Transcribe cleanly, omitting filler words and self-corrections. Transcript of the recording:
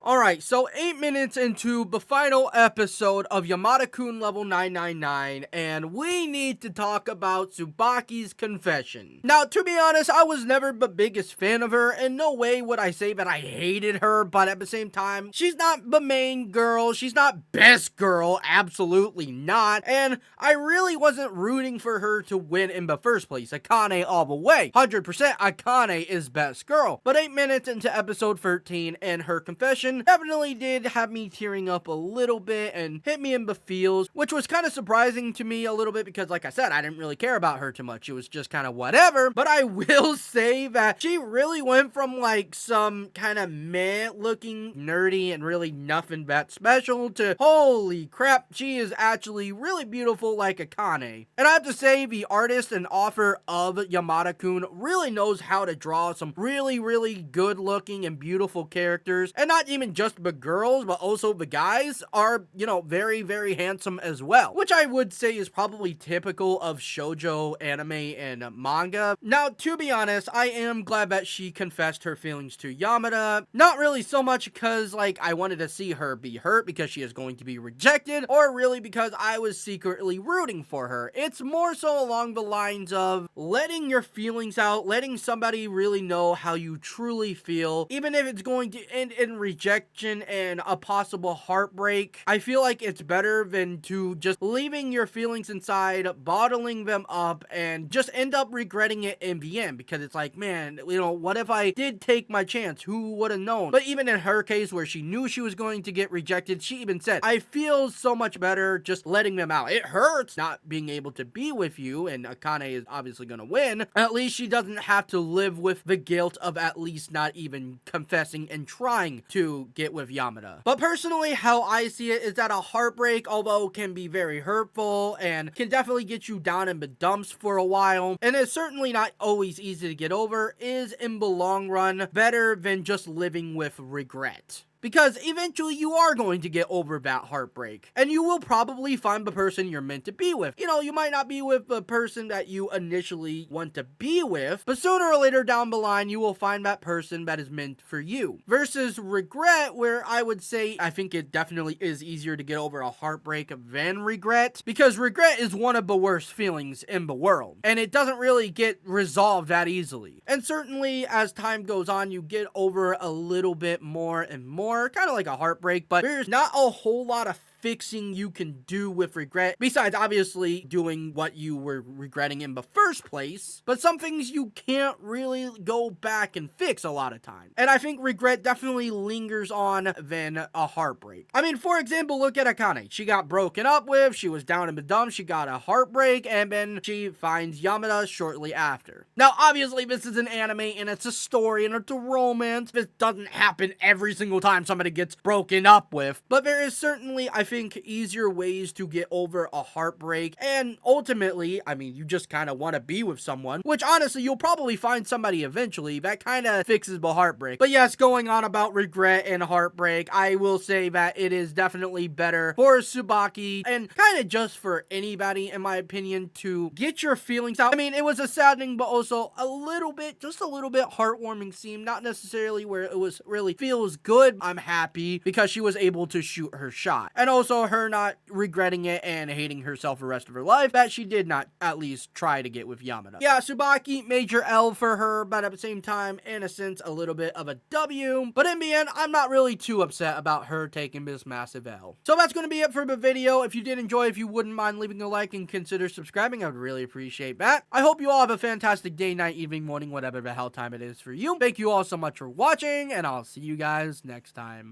Alright, so 8 minutes into the final episode of Yamada-kun level 999, and we need to talk about Tsubaki's confession. Now, to be honest, I was never the biggest fan of her, and no way would I say that I hated her, but at the same time, she's not the main girl, she's not best girl, absolutely not, and I really wasn't rooting for her to win in the first place. Akane all the way. 100% Akane is best girl. But 8 minutes into episode 13 and her confession definitely did have me tearing up a little bit and hit me in the feels, which was kind of surprising to me a little bit because, like I said, I didn't really care about her too much. It was just kind of whatever. But I will say that she really went from like some kind of meh looking nerdy and really nothing that special to holy crap, she is actually really beautiful like Akane. And I have to say, the artist and author of Yamada-kun really knows how to draw some really good looking and beautiful characters, and not even just the girls, but also the guys are, you know, very handsome as well, which I would say is probably typical of shoujo anime and manga. Now, to be honest, I am glad that she confessed her feelings to Yamada. Not really so much because, like, I wanted to see her be hurt because she is going to be rejected, or really because I was secretly rooting for her. It's more so along the lines of letting your feelings out, letting somebody really know how you truly feel, even if it's going to end in rejection and a possible heartbreak. I feel like it's better than to just leaving your feelings inside, bottling them up, and just end up regretting it in the end, because it's like, man, you know, what if I did take my chance? Who would have known? But even in her case, where she knew she was going to get rejected, she even said, I feel so much better just letting them out. It hurts not being able to be with you, and Akane is obviously going to win. At least she doesn't have to live with the guilt of at least not even confessing and trying to get with Yamada. But personally, how I see it is that a heartbreak, although can be very hurtful and can definitely get you down in the dumps for a while, and it's certainly not always easy to get over, is in the long run better than just living with regret. Because eventually you are going to get over that heartbreak, and you will probably find the person you're meant to be with. You know, you might not be with the person that you initially want to be with, but sooner or later down the line, you will find that person that is meant for you. Versus regret, where I would say I think it definitely is easier to get over a heartbreak than regret, because regret is one of the worst feelings in the world, and it doesn't really get resolved that easily. And certainly, as time goes on, you get over a little bit more and more, kind of like a heartbreak, but there's not a whole lot of fixing you can do with regret, besides obviously doing what you were regretting in the first place. But some things you can't really go back and fix a lot of time, and I think regret definitely lingers on than a heartbreak. I mean, for example, look at Akane. She got broken up with, she was down in the dumps, she got a heartbreak, and then she finds Yamada shortly after. Now obviously this is an anime and it's a story and it's a romance. This doesn't happen every single time somebody gets broken up with, but there is certainly, I think, easier ways to get over a heartbreak, and ultimately, I mean, you just kind of want to be with someone, which honestly, you'll probably find somebody eventually that kind of fixes the heartbreak. But yes, going on about regret and heartbreak, I will say that it is definitely better for Tsubaki, and kind of just for anybody, in my opinion, to get your feelings out. I mean, it was a saddening, but also a little bit, just a little bit heartwarming scene, not necessarily where it was really feels good. I'm happy because she was able to shoot her shot, and also her not regretting it and hating herself the rest of her life that she did not at least try to get with Yamada. Yeah, Tsubaki, major L for her, but at the same time, in a sense, a little bit of a W. But in the end, I'm not really too upset about her taking this massive L. So that's going to be it for the video. If you did enjoy, if you wouldn't mind leaving a like and consider subscribing, I would really appreciate that. I hope you all have a fantastic day, night, evening, morning, whatever the hell time it is for you. Thank you all so much for watching, and I'll see you guys next time.